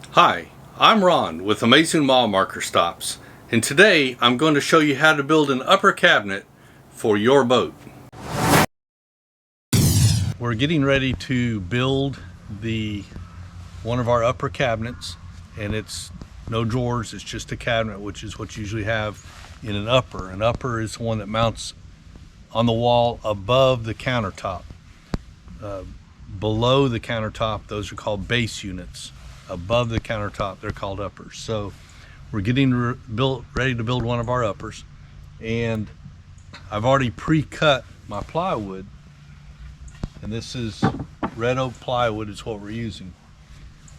Hi, I'm Ron with Amazing Mile Marker Stops, and today I'm going to show you how to build an upper cabinet for your boat. We're getting ready to build one of our upper cabinets, and it's no drawers, it's just a cabinet, which is what you usually have in an upper. An upper is one that mounts on the wall above the countertop. Below the countertop, those are called base units. Above the countertop, they're called uppers. So we're getting ready to build one of our uppers, and I've already pre-cut my plywood, and this is red oak plywood is what we're using.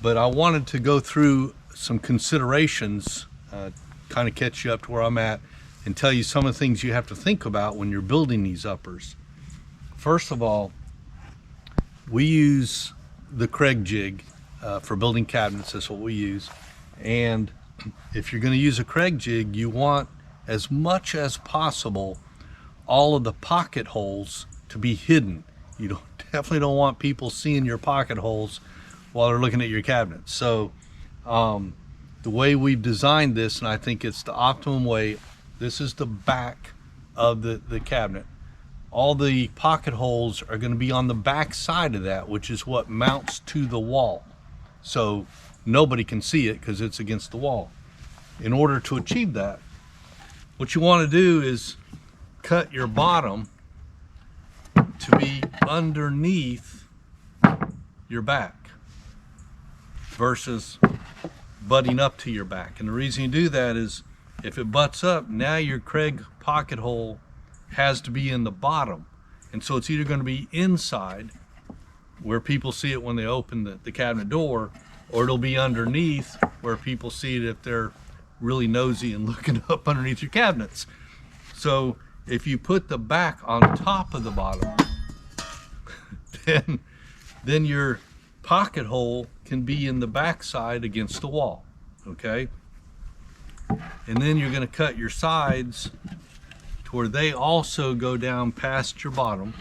But I wanted to go through some considerations, kind of catch you up to where I'm at, and tell you some of the things you have to think about when you're building these uppers. First of all, we use the Kreg jig for building cabinets. That's what we use. And if you're going to use a Kreg jig, you want, as much as possible, all of the pocket holes to be hidden. You definitely don't want people seeing your pocket holes while they're looking at your cabinet. So the way we've designed this, and I think it's the optimum way, this is the back of the cabinet. All the pocket holes are going to be on the back side of that, which is what mounts to the wall. So nobody can see it because it's against the wall. In order to achieve that, what you want to do is cut your bottom to be underneath your back versus butting up to your back. And the reason you do that is if it butts up, now your Kreg pocket hole has to be in the bottom. And so it's either going to be inside where people see it when they open the cabinet door, or it'll be underneath where people see it if they're really nosy and looking up underneath your cabinets. So if you put the back on top of the bottom, then your pocket hole can be in the back side against the wall, okay? And then you're going to cut your sides to where they also go down past your bottom.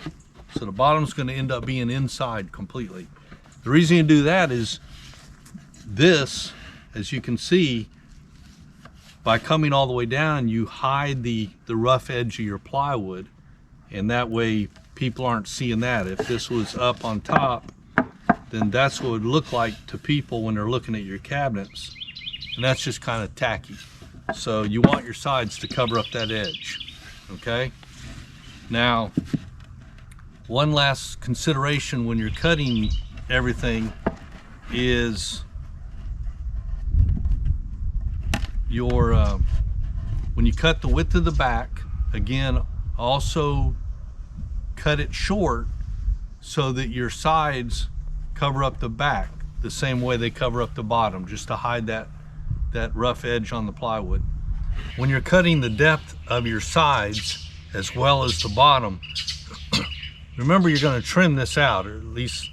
So the bottom's going to end up being inside completely. The reason you do that is this, as you can see, by coming all the way down, you hide the rough edge of your plywood, and that way people aren't seeing that. If this was up on top, then that's what it would look like to people when they're looking at your cabinets, and that's just kind of tacky. So you want your sides to cover up that edge, okay? Now, one last consideration when you're cutting everything is when you cut the width of the back, again, also cut it short so that your sides cover up the back the same way they cover up the bottom, just to hide that rough edge on the plywood. When you're cutting the depth of your sides as well as the bottom, remember you're going to trim this out, or at least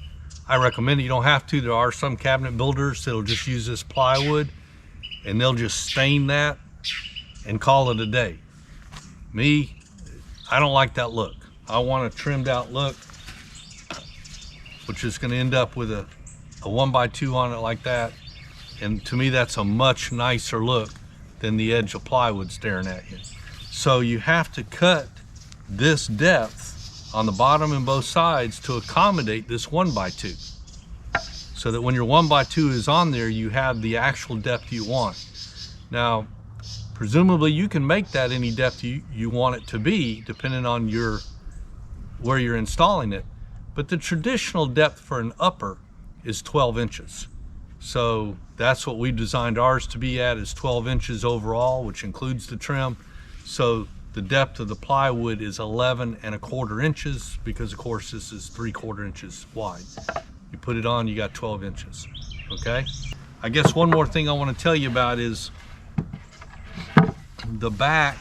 I recommend it. You don't have to. There are some cabinet builders that'll just use this plywood and they'll just stain that and call it a day. Me, I don't like that look. I want a trimmed out look, which is going to end up with a 1x2 on it like that. And to me, that's a much nicer look than the edge of plywood staring at you. So you have to cut this depth on the bottom and both sides to accommodate this 1x2. So that when your 1x2 is on there, you have the actual depth you want. Now, presumably you can make that any depth you want it to be, depending on where you're installing it. But the traditional depth for an upper is 12 inches. So that's what we designed ours to be at, is 12 inches overall, which includes the trim. So the depth of the plywood is 11¼ inches, because of course this is 3/4 inches wide. You put it on, you got 12 inches, okay? I guess one more thing I want to tell you about is the back,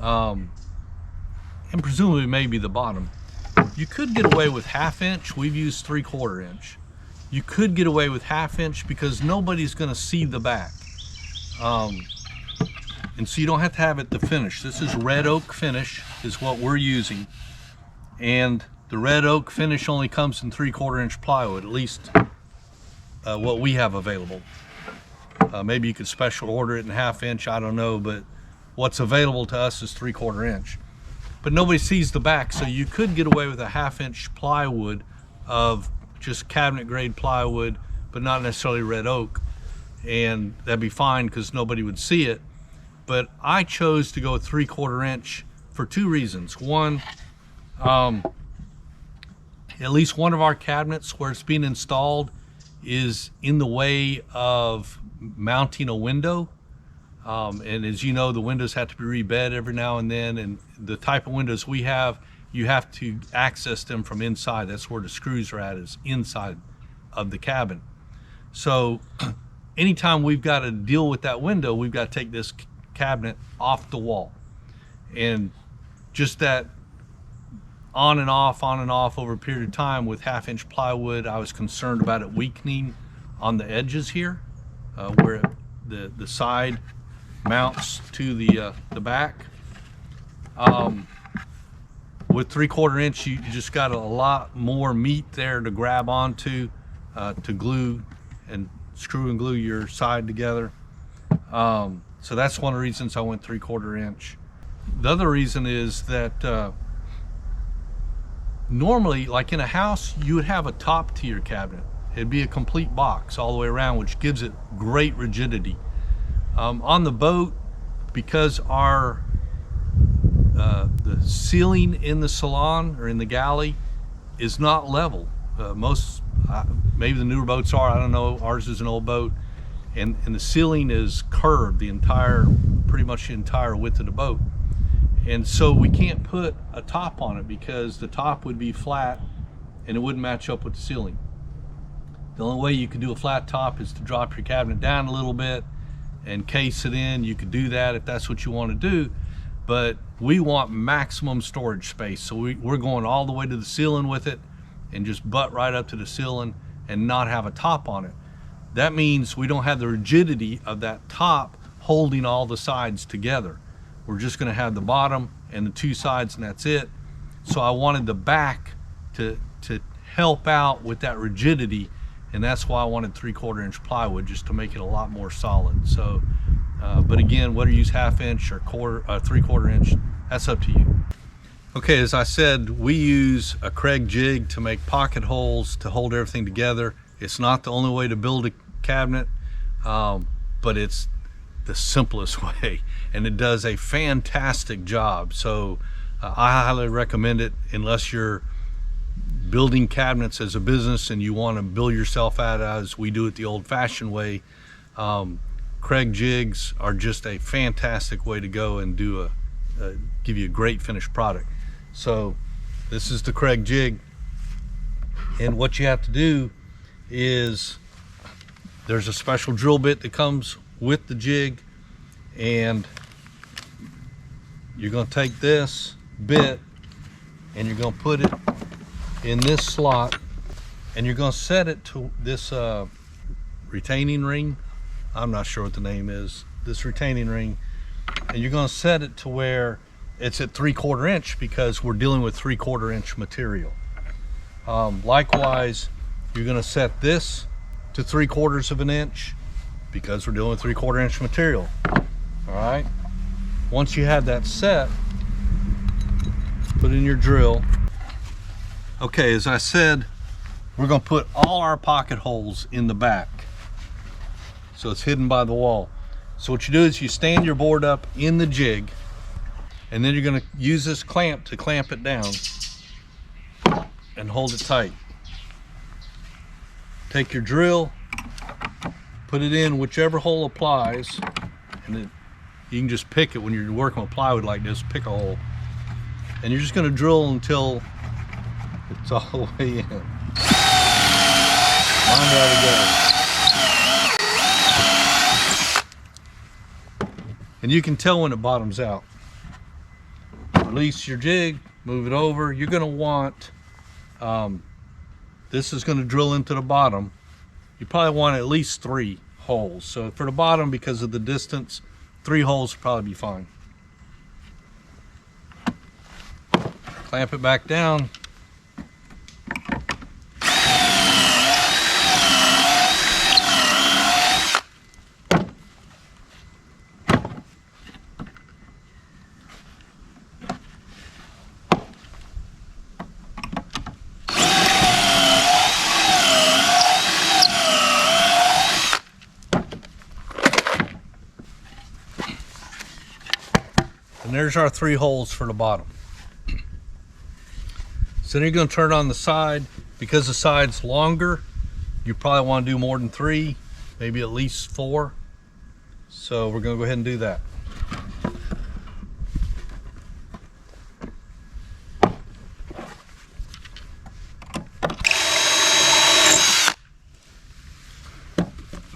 and presumably maybe the bottom. You could get away with 1/2 inch. We've used 3/4 inch. You could get away with 1/2 inch because nobody's going to see the back. And so you don't have to have it the finish. This is red oak finish is what we're using. And the red oak finish only comes in 3/4 inch plywood, at least what we have available. Maybe you could special order it in 1/2 inch, I don't know, but what's available to us is 3/4 inch. But nobody sees the back, so you could get away with a 1/2 inch plywood of just cabinet grade plywood, but not necessarily red oak, and that'd be fine because nobody would see it. But I chose to go 3/4 inch for 2 reasons. One, at least one of our cabinets where it's being installed is in the way of mounting a window. And as you know, the windows have to be rebed every now and then, and the type of windows we have, you have to access them from inside. That's where the screws are at, is inside of the cabin. So anytime we've got to deal with that window, we've got to take this cabinet off the wall. And just that on and off over a period of time with 1/2 inch plywood, I was concerned about it weakening on the edges here, where the side mounts to the back. With 3/4 inch, you just got a lot more meat there to grab onto, to glue and screw and glue your side together. So that's one of the reasons I went 3/4 inch. The other reason is that normally, like in a house, you would have a top to your cabinet. It'd be a complete box all the way around, which gives it great rigidity. On the boat, because the ceiling in the salon or in the galley is not level. Maybe the newer boats are, I don't know. Ours is an old boat, and the ceiling is curved pretty much the entire width of the boat. And so we can't put a top on it because the top would be flat and it wouldn't match up with the ceiling. The only way you could do a flat top is to drop your cabinet down a little bit and case it in. You could do that if that's what you want to do, but we want maximum storage space. So we're going all the way to the ceiling with it and just butt right up to the ceiling and not have a top on it. That means we don't have the rigidity of that top holding all the sides together. We're just going to have the bottom and the 2 sides, and that's it. So I wanted the back to help out with that rigidity, and that's why I wanted 3/4 inch plywood, just to make it a lot more solid. So, but again, whether you use 1/2 inch or 3/4 inch, that's up to you. Okay, as I said, we use a Kreg jig to make pocket holes to hold everything together. It's not the only way to build a cabinet, but it's the simplest way, and it does a fantastic job. So I highly recommend it, unless you're building cabinets as a business and you want to build yourself out as we do it the old-fashioned way. Kreg jigs are just a fantastic way to go and do give you a great finished product. So this is the Kreg jig, and what you have to do is there's a special drill bit that comes with the jig, and you're going to take this bit and you're going to put it in this slot, and you're going to set it to this retaining ring. I'm not sure what the name is, this retaining ring, and you're going to set it to where it's at 3/4 inch because we're dealing with 3/4 inch material. Likewise, you're going to set this to 3/4 inch because we're dealing with 3/4 inch material. All right, once you have that set, put in your drill. Okay, as I said, we're going to put all our pocket holes in the back, so it's hidden by the wall. So what you do is you stand your board up in the jig, and then you're going to use this clamp to clamp it down and hold it tight. Take your drill, put it in whichever hole applies, and then you can just pick it when you're working with plywood like this. Pick a hole, and you're just going to drill until it's all the way in. Mine already goes. And you can tell when it bottoms out. Release your jig, move it over. You're going to want, this is going to drill into the bottom. You probably want at least 3 holes. So for the bottom, because of the distance, 3 holes would probably be fine. Clamp it back down. And there's our 3 holes for the bottom. So then you're going to turn it on the side. Because the side's longer, you probably want to do more than 3, maybe at least 4. So we're going to go ahead and do that.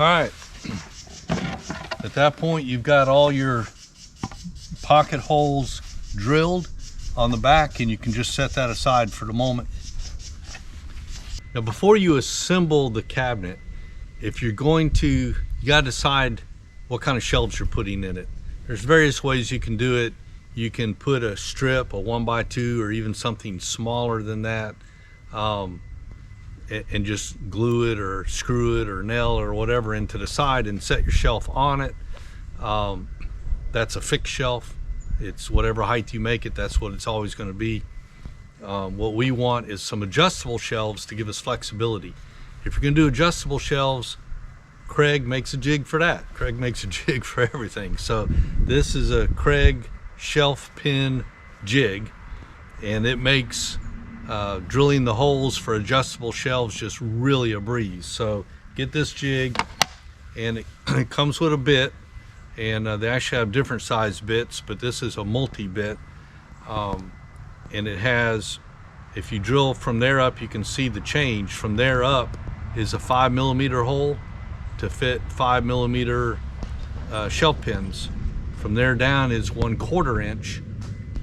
All right, at that point you've got all your pocket holes drilled on the back, and you can just set that aside for the moment. Now before you assemble the cabinet, if you're going to, you got to decide what kind of shelves you're putting in it. There's various ways you can do it. You can put a strip, a 1x2, or even something smaller than that, and just glue it or screw it or nail or whatever into the side and set your shelf on it. That's a fixed shelf. It's whatever height you make it, that's what it's always going to be. What we want is some adjustable shelves to give us flexibility. If you're going to do adjustable shelves, Craig makes a jig for that. Craig makes a jig for everything. So this is a Craig shelf pin jig, and it makes drilling the holes for adjustable shelves just really a breeze. So get this jig, and it comes with a bit, and they actually have different size bits, but this is a multi-bit, and it has, if you drill from there up, you can see the change. From there up is a 5mm hole to fit 5mm shelf pins. From there down is 1/4 inch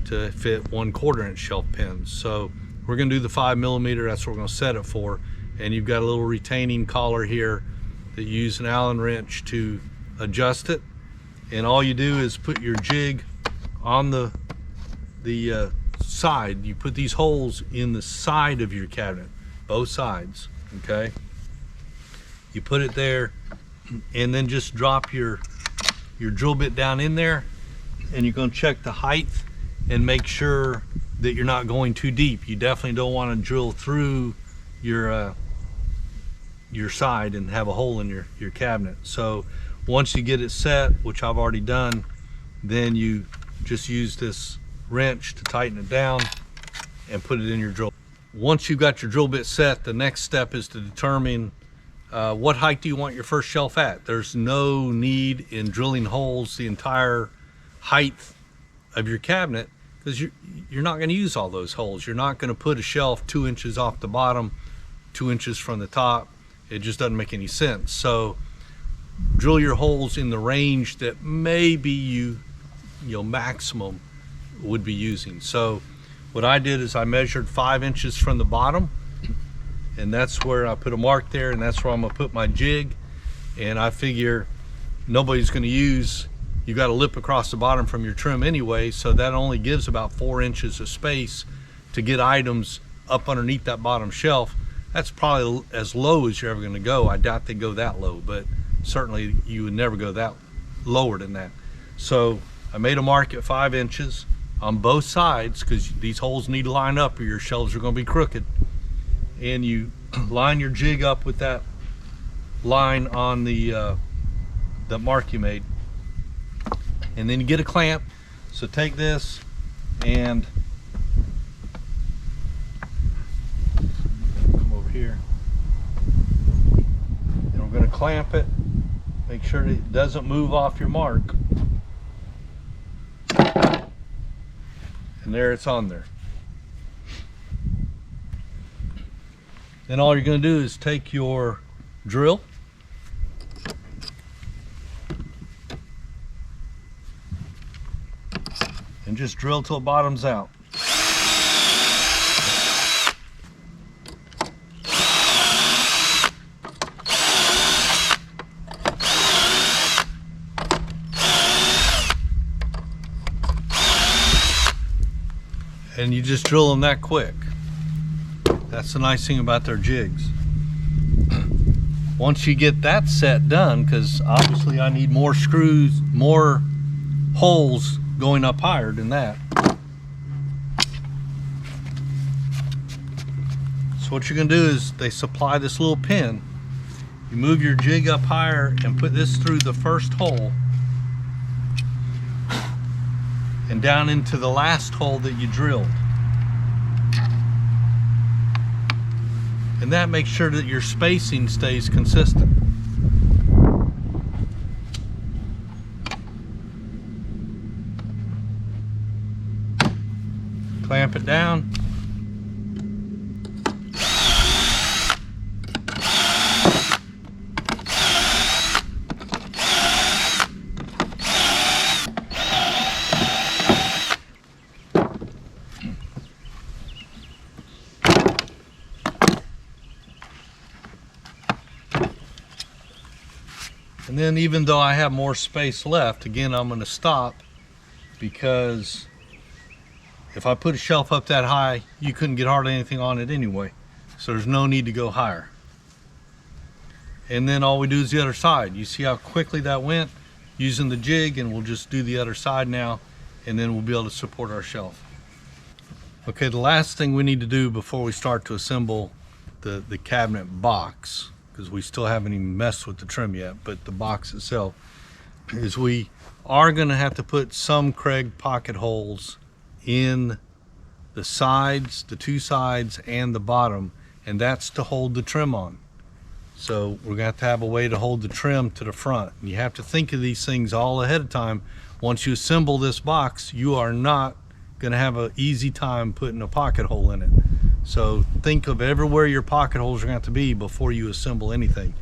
to fit 1/4 inch shelf pins. So we're going to do the 5mm, that's what we're going to set it for. And you've got a little retaining collar here that you use an Allen wrench to adjust it. And all you do is put your jig on the side. You put these holes in the side of your cabinet, both sides, okay? You put it there, and then just drop your drill bit down in there, and you're going to check the height and make sure that you're not going too deep. You definitely don't want to drill through your side and have a hole in your cabinet. So once you get it set, which I've already done, then you just use this wrench to tighten it down and put it in your drill. Once you've got your drill bit set, the next step is to determine what height do you want your first shelf at. There's no need in drilling holes the entire height of your cabinet, because you're not going to use all those holes. You're not going to put a shelf 2 inches off the bottom, 2 inches from the top. It just doesn't make any sense. So drill your holes in the range that maybe you maximum would be using. So what I did is I measured 5 inches from the bottom, and that's where I put a mark there, and that's where I'm gonna put my jig. And I figure nobody's gonna use, you got a lip across the bottom from your trim anyway, so that only gives about 4 inches of space to get items up underneath that bottom shelf. That's probably as low as you're ever gonna go. I doubt they go that low, but certainly you would never go that lower than that. So I made a mark at 5 inches on both sides, because these holes need to line up or your shelves are going to be crooked. And you line your jig up with that line on the mark you made, and then you get a clamp. So take this and come over here, and we're going to clamp it. Make sure that it doesn't move off your mark. And there it's on there. Then all you're going to do is take your drill and just drill till it bottoms out. And you just drill them that quick. That's the nice thing about their jigs. Once you get that set done, because obviously I need more screws, more holes going up higher than that. So what you're gonna do is, they supply this little pin. You move your jig up higher and put this through the first hole. and down into the last hole that you drilled. And that makes sure that your spacing stays consistent. Clamp it down. And then even though I have more space left, again, I'm going to stop, because if I put a shelf up that high, you couldn't get hardly anything on it anyway. So there's no need to go higher. And then all we do is the other side. You see how quickly that went using the jig, and we'll just do the other side now, and then we'll be able to support our shelf. Okay, the last thing we need to do before we start to assemble the cabinet box, because we still haven't even messed with the trim yet, but the box itself, is we are going to have to put some Kreg pocket holes in the sides, the two sides and the bottom, and that's to hold the trim on. So we're going to have a way to hold the trim to the front. And you have to think of these things all ahead of time. Once you assemble this box, you are not going to have an easy time putting a pocket hole in it. So think of everywhere your pocket holes are going to have to be before you assemble anything.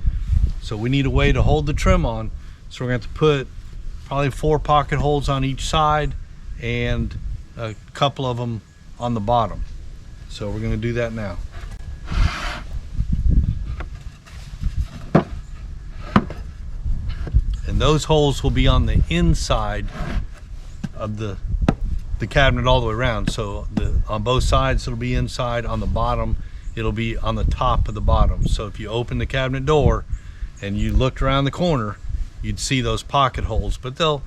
So we need a way to hold the trim on. So we're going to have to put probably 4 pocket holes on each side and a couple of them on the bottom. So we're going to do that now. And those holes will be on the inside of the cabinet all the way around. So on both sides it'll be inside, on the bottom it'll be on the top of the bottom. So if you open the cabinet door and you looked around the corner, you'd see those pocket holes, but to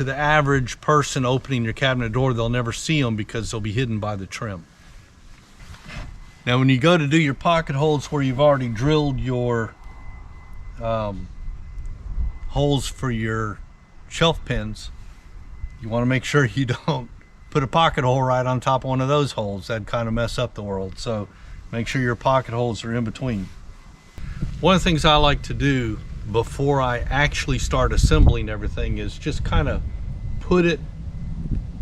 the average person opening your cabinet door, they'll never see them because they'll be hidden by the trim. Now when you go to do your pocket holes where you've already drilled your holes for your shelf pins, you want to make sure you don't put a pocket hole right on top of one of those holes. That'd kind of mess up the world. So make sure your pocket holes are in between. One of the things I like to do before I actually start assembling everything is just kind of put it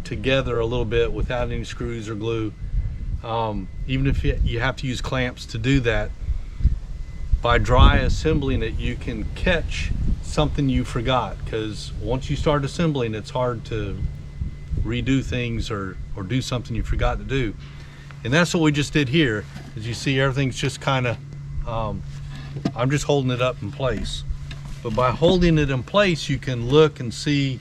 together a little bit without any screws or glue. Even if you have to use clamps to do that, by dry assembling it, you can catch something you forgot, because once you start assembling, it's hard to redo things or do something you forgot to do. And that's what we just did here. As you see, everything's just kind of I'm just holding it up in place. But by holding it in place, you can look and see,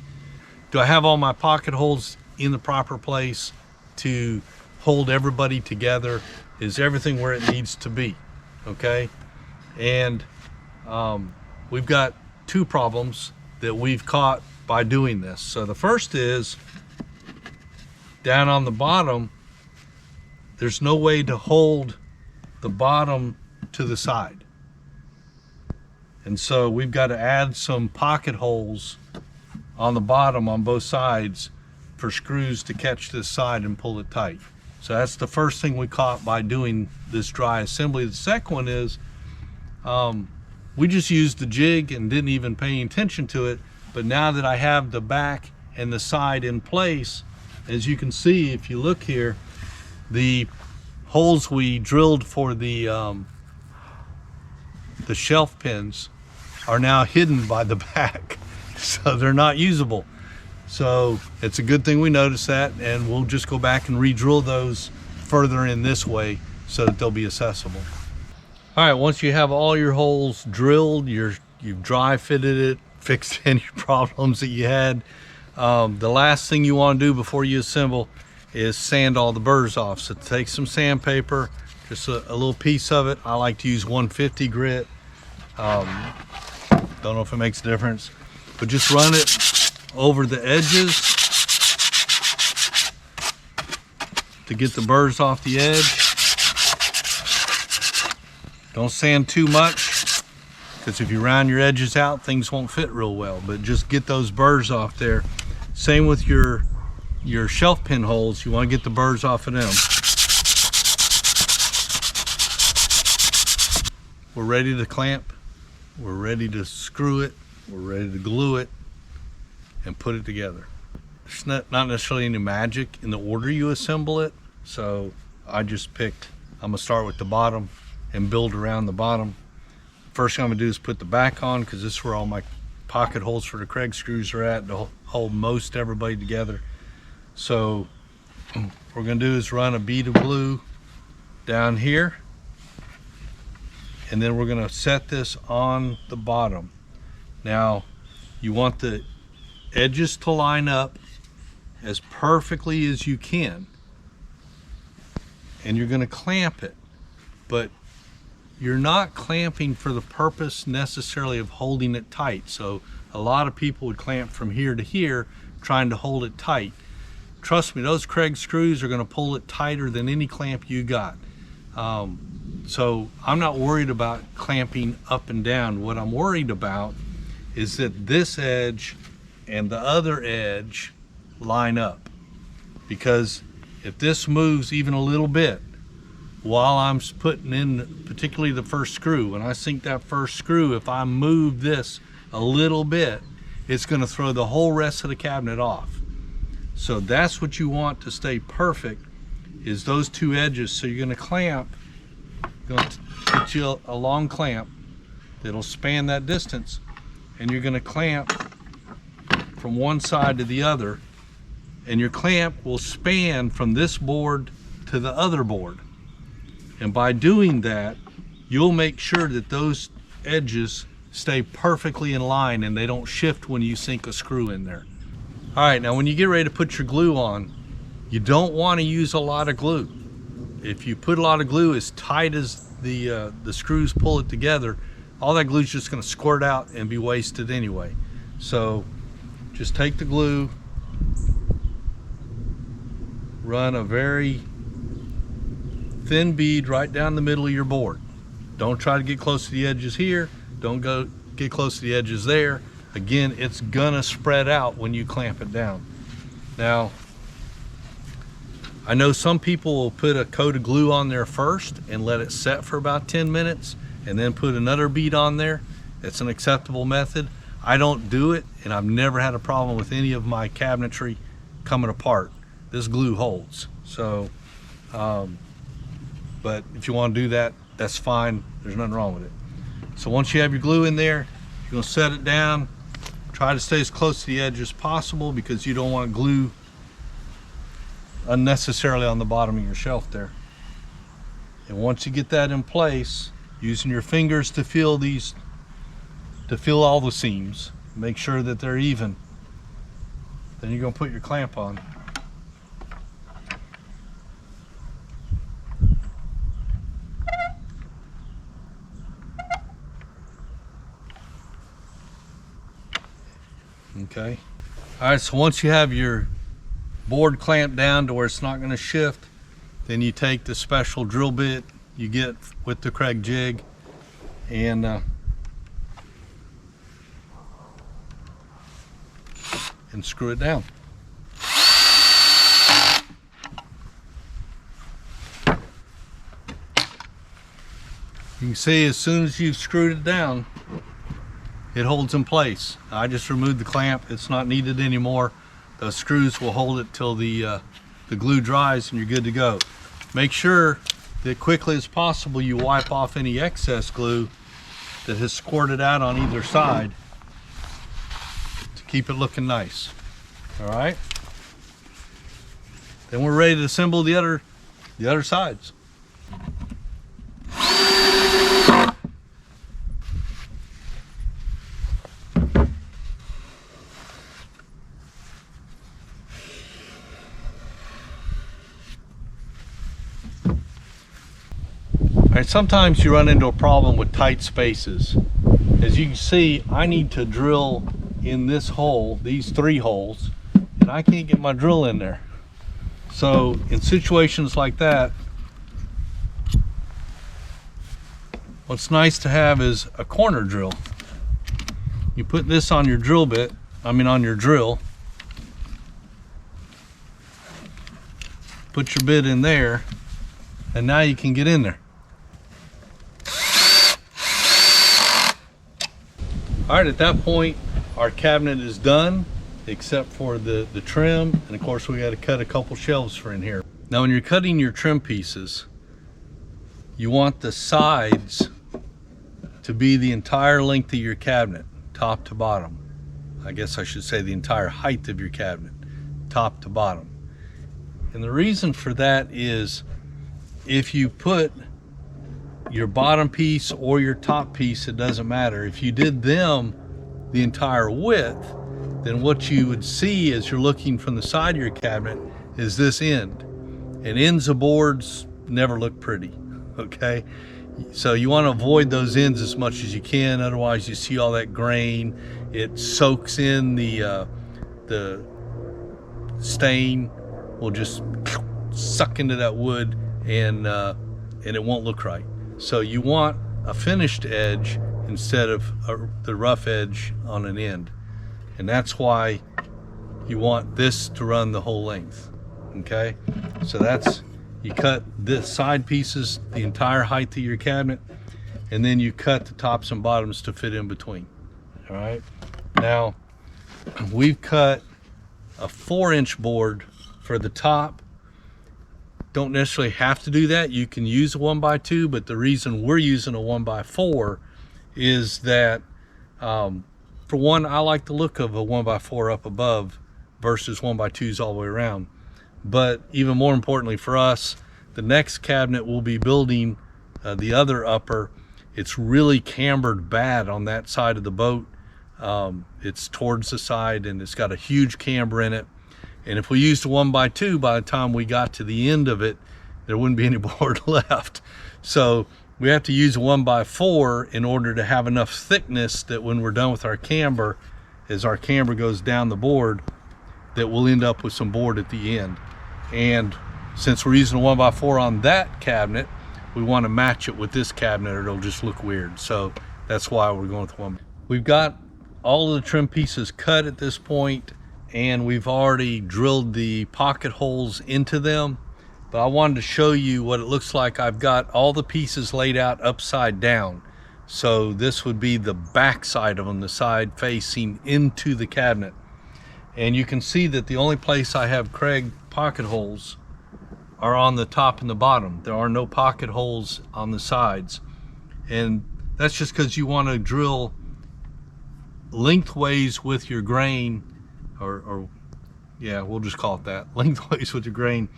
do I have all my pocket holes in the proper place to hold everybody together? Is everything where it needs to be? Okay. And we've got 2 problems that we've caught by doing this. So the first is, down on the bottom, there's no way to hold the bottom to the side. And so we've got to add some pocket holes on the bottom on both sides for screws to catch this side and pull it tight. So that's the first thing we caught by doing this dry assembly. The second one is, we just used the jig and didn't even pay any attention to it. But now that I have the back and the side in place, as you can see, if you look here, the holes we drilled for the shelf pins are now hidden by the back, so they're not usable. So it's a good thing we noticed that, and we'll just go back and re-drill those further in this way so that they'll be accessible. All right, once you have all your holes drilled, you've dry fitted it, fixed any problems that you had, the last thing you want to do before you assemble is sand all the burrs off. So take some sandpaper, just a little piece of it. I like to use 150 grit. Don't know if it makes a difference, but just run it over the edges to get the burrs off the edge. Don't sand too much, because if you round your edges out, things won't fit real well, but just get those burrs off there. Same with your your shelf pin holes, you want to get the burrs off of them. We're ready to clamp, we're ready to screw it, we're ready to glue it and put it together. There's not necessarily any magic in the order you assemble it, so I just picked, I'm gonna start with the bottom and build around the bottom. First thing I'm gonna do is put the back on, because this is where all my pocket holes for the Kreg screws are at to hold most everybody together. So what we're gonna do is run a bead of glue down here, and then we're gonna set this on the bottom. Now, you want the edges to line up as perfectly as you can, and you're gonna clamp it, but you're not clamping for the purpose necessarily of holding it tight. So a lot of people would clamp from here to here trying to hold it tight. Trust me, those Kreg screws are gonna pull it tighter than any clamp you got. So I'm not worried about clamping up and down. What I'm worried about is that this edge and the other edge line up. Because if this moves even a little bit while I'm putting in, particularly the first screw, when I sink that first screw, if I move this a little bit, it's gonna throw the whole rest of the cabinet off. So that's what you want to stay perfect, is those two edges. So you're gonna clamp, going to get you a long clamp that'll span that distance, and you're going to clamp from one side to the other, and your clamp will span from this board to the other board. And by doing that, you'll make sure that those edges stay perfectly in line and they don't shift when you sink a screw in there. All right, now when you get ready to put your glue on, you don't want to use a lot of glue. If you put a lot of glue as tight as the screws pull it together, all that glue is just going to squirt out and be wasted anyway. So just take the glue, run a very thin bead right down the middle of your board. Don't try to get close to the edges here. Don't go get close to the edges there. Again, it's gonna spread out when you clamp it down. Now, I know some people will put a coat of glue on there first and let it set for about 10 minutes and then put another bead on there. It's an acceptable method. I don't do it, and I've never had a problem with any of my cabinetry coming apart. This glue holds. So, but if you want to do that, that's fine. There's nothing wrong with it. So once you have your glue in there, you're gonna set it down. Try to stay as close to the edge as possible, because you don't want glue unnecessarily on the bottom of your shelf there. And once you get that in place, using your fingers to feel all the seams, make sure that they're even, then you're going to put your clamp on. Okay. All right, so once you have your board clamped down to where it's not going to shift, then you take the special drill bit you get with the Kreg jig and screw it down. You can see as soon as you've screwed it down, it holds in place. I just removed the clamp. It's not needed anymore. Those screws will hold it till the glue dries and you're good to go. Make sure that quickly as possible you wipe off any excess glue that has squirted out on either side to keep it looking nice. All right. Then we're ready to assemble the other sides. All right, sometimes you run into a problem with tight spaces. As you can see, I need to drill in this hole, these 3 holes, and I can't get my drill in there. So in situations like that, what's nice to have is a corner drill. You put this on your drill bit, on your drill, put your bit in there, and now you can get in there. All right, at that point, our cabinet is done, except for the trim, and of course we got to cut a couple shelves for in here. Now when you're cutting your trim pieces, you want the sides to be the entire length of your cabinet, top to bottom. I guess I should say the entire height of your cabinet, top to bottom. And the reason for that is if you put your bottom piece or your top piece, it doesn't matter. If you did them the entire width, then what you would see as you're looking from the side of your cabinet is this end. And ends of boards never look pretty, okay? So you want to avoid those ends as much as you can, otherwise you see all that grain. It soaks in the stain, will just suck into that wood, and it won't look right. So you want a finished edge instead of the rough edge on an end. And that's why you want this to run the whole length, okay? So that's, you cut the side pieces the entire height of your cabinet, and then you cut the tops and bottoms to fit in between, all right? Now, we've cut a 4-inch board for the top. Don't necessarily have to do that. You can use a 1x2, but the reason we're using a 1x4 is that, for one, I like the look of a 1x4 up above versus 1x2s all the way around. But even more importantly for us, the next cabinet we'll be building, the other upper, it's really cambered bad on that side of the boat. It's towards the side and it's got a huge camber in it. And if we used a 1x2, by the time we got to the end of it, there wouldn't be any board left. So we have to use a 1x4 in order to have enough thickness that when we're done with our camber, as our camber goes down the board, that we'll end up with some board at the end. And since we're using a 1x4 on that cabinet, we want to match it with this cabinet or it'll just look weird. So that's why we're going with one. We've got all of the trim pieces cut at this point, and we've already drilled the pocket holes into them. But I wanted to show you what it looks like. I've got all the pieces laid out upside down. So this would be the back side of them, the side facing into the cabinet. And you can see that the only place I have Kreg pocket holes are on the top and the bottom. There are no pocket holes on the sides. And that's just because you want to drill lengthways with your grain, or yeah, we'll just call it that, lengthways with your grain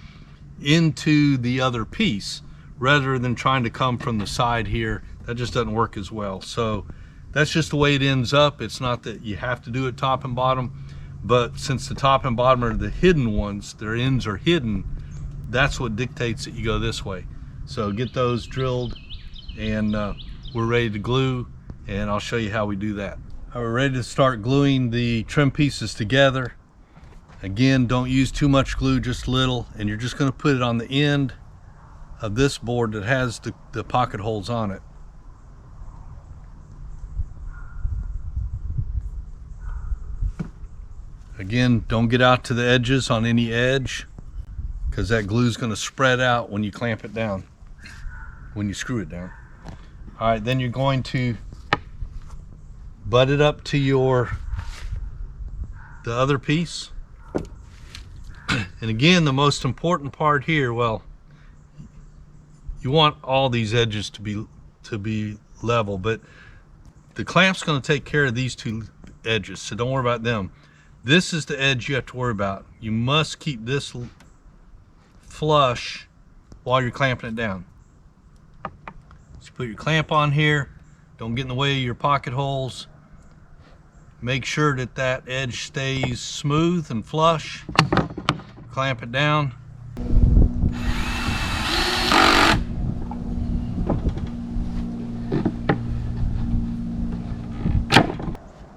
into the other piece rather than trying to come from the side here. That just doesn't work as well. So that's just the way it ends up. It's not that you have to do it top and bottom, but since the top and bottom are the hidden ones, their ends are hidden, that's what dictates that you go this way. So get those drilled, and we're ready to glue, and I'll show you how we do that. All right, we're ready to start gluing the trim pieces together. Again, don't use too much glue, just little, and you're just going to put it on the end of this board that has the pocket holes on it. Again, don't get out to the edges on any edge, because that glue is going to spread out when you clamp it down, when you screw it down. All right, then you're going to butt it up to the other piece. And again, the most important part here, well, you want all these edges to be level, but the clamp's going to take care of these two edges, so don't worry about them. This is the edge you have to worry about. You must keep this flush while you're clamping it down. So put your clamp on here, don't get in the way of your pocket holes. Make sure that that edge stays smooth and flush. Clamp it down.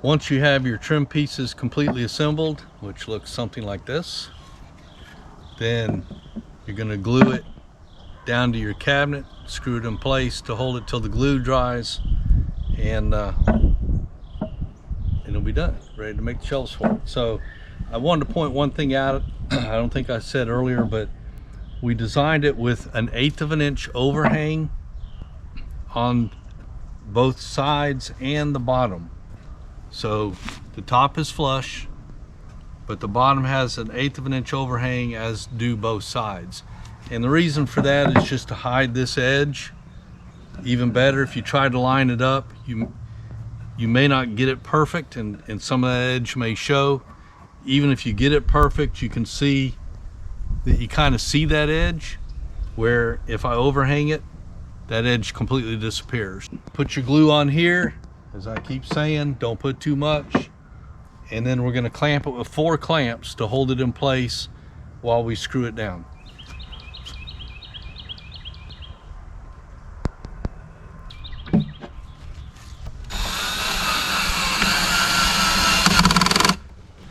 Once you have your trim pieces completely assembled, which looks something like this, then you're going to glue it down to your cabinet, screw it in place to hold it till the glue dries, and it'll be done, ready to make the shelves for it. So I wanted to point one thing out. I don't think I said earlier, but we designed it with an 1/8 of an inch overhang on both sides and the bottom. So the top is flush, but the bottom has an 1/8 of an inch overhang, as do both sides. And the reason for that is just to hide this edge. Even better, if you try to line it up, you may not get it perfect, and some of that edge may show. Even if you get it perfect, you can see that you kind of see that edge, where if I overhang it, that edge completely disappears. Put your glue on here. As I keep saying, don't put too much. And then we're going to clamp it with 4 clamps to hold it in place while we screw it down.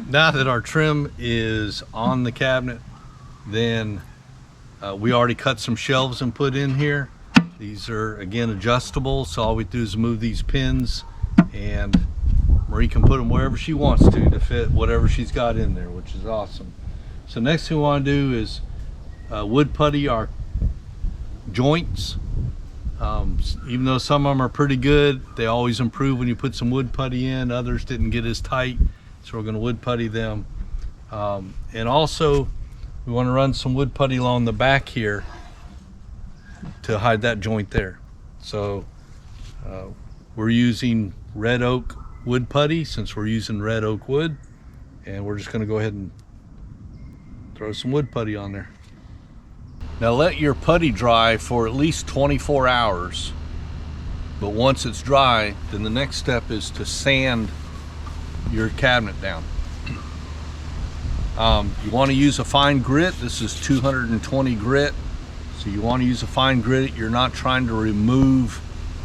Now that our trim is on the cabinet, then we already cut some shelves and put in here. These are, again, adjustable, so all we do is move these pins, and Marie can put them wherever she wants to fit whatever she's got in there, which is awesome. So next thing we want to do is wood putty our joints. Even though some of them are pretty good, they always improve when you put some wood putty in. Others didn't get as tight, so we're going to wood putty them. And also we want to run some wood putty along the back here to hide that joint there. So we're using red oak wood putty, since we're using red oak wood, and we're just going to go ahead and throw some wood putty on there. Now let your putty dry for at least 24 hours, but once it's dry, then the next step is to sand your cabinet down. You want to use a fine grit. This is 220 grit, so you want to use a fine grit. You're not trying to remove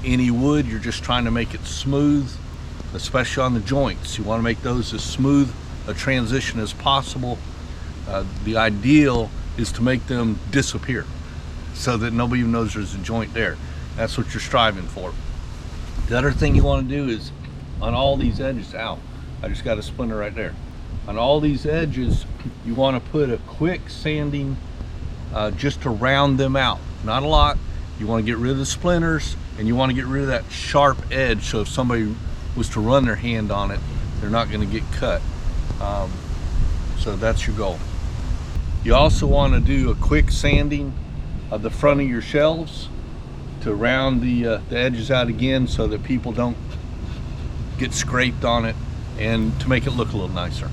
any wood, you're just trying to make it smooth, especially on the joints. You want to make those as smooth a transition as possible. The ideal is to make them disappear so that nobody even knows there's a joint there. That's what you're striving for. The other thing you want to do is on all these edges, I just got a splinter right there. On all these edges, you want to put a quick sanding just to round them out. Not a lot. You want to get rid of the splinters, and you want to get rid of that sharp edge, so if somebody was to run their hand on it, they're not going to get cut. So that's your goal. You also want to do a quick sanding of the front of your shelves to round the edges out again, so that people don't get scraped on it, and to make it look a little nicer.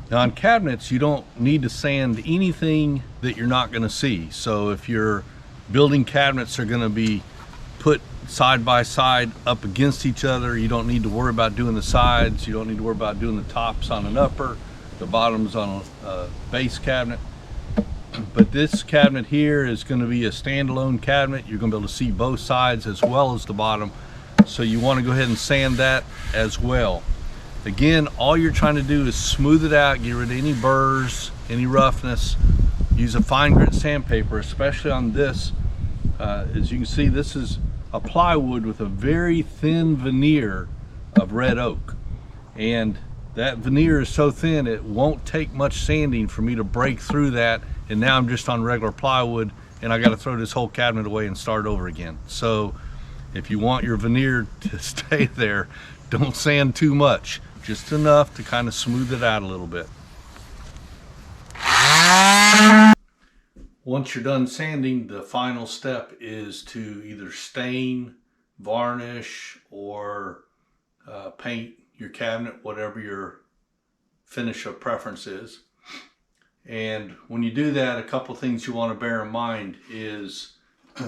Now on cabinets, you don't need to sand anything that you're not going to see. So if your building cabinets are going to be put side by side up against each other, you don't need to worry about doing the sides. You don't need to worry about doing the tops on an upper, the bottoms on a base cabinet. But this cabinet here is going to be a standalone cabinet. You're going to be able to see both sides as well as the bottom. So you want to go ahead and sand that as well. Again, all you're trying to do is smooth it out, get rid of any burrs, any roughness. Use a fine grit sandpaper, especially on this. As you can see, this is a plywood with a very thin veneer of red oak. And that veneer is so thin, it won't take much sanding for me to break through that. And now I'm just on regular plywood, and I got to throw this whole cabinet away and start over again. So if you want your veneer to stay there, don't sand too much. Just enough to kind of smooth it out a little bit. Once you're done sanding, the final step is to either stain, varnish, or paint your cabinet, whatever your finish of preference is. And when you do that, a couple things you want to bear in mind is,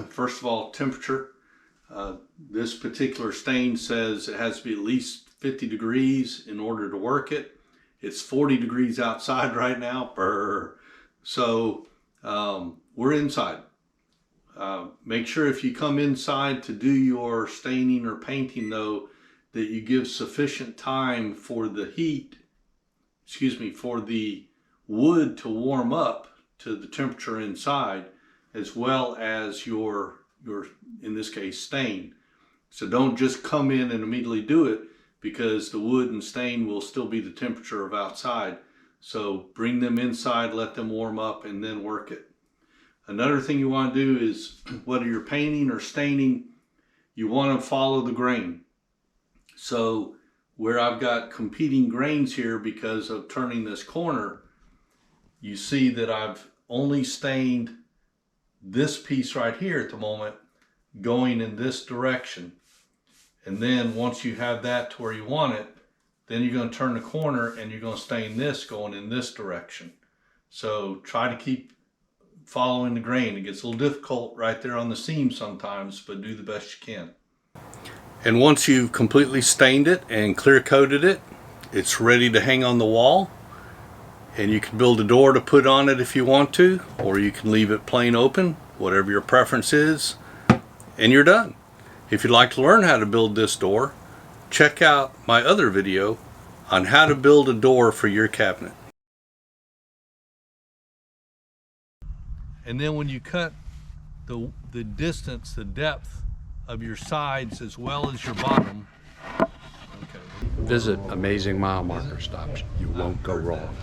first of all, temperature. This particular stain says it has to be at least 50 degrees in order to work it. It's 40 degrees outside right now. Brr. So we're inside. Make sure if you come inside to do your staining or painting, though, that you give sufficient time for the for the wood to warm up to the temperature inside, as well as your in this case, stain. So don't just come in and immediately do it, because the wood and stain will still be the temperature of outside. So bring them inside, let them warm up, and then work it. Another thing you want to do is, whether you're painting or staining, you want to follow the grain. So where I've got competing grains here because of turning this corner, you see that I've only stained this piece right here at the moment going in this direction. And then once you have that to where you want it, then you're going to turn the corner and you're going to stain this going in this direction. So try to keep following the grain. It gets a little difficult right there on the seam sometimes, but do the best you can. And once you've completely stained it and clear coated it, it's ready to hang on the wall. And you can build a door to put on it if you want to, or you can leave it plain open, whatever your preference is, and you're done. If you'd like to learn how to build this door, check out my other video on how to build a door for your cabinet. And then when you cut the distance, the depth of your sides as well as your bottom. Visit Amazing Mile Marker Stops. You won't go wrong.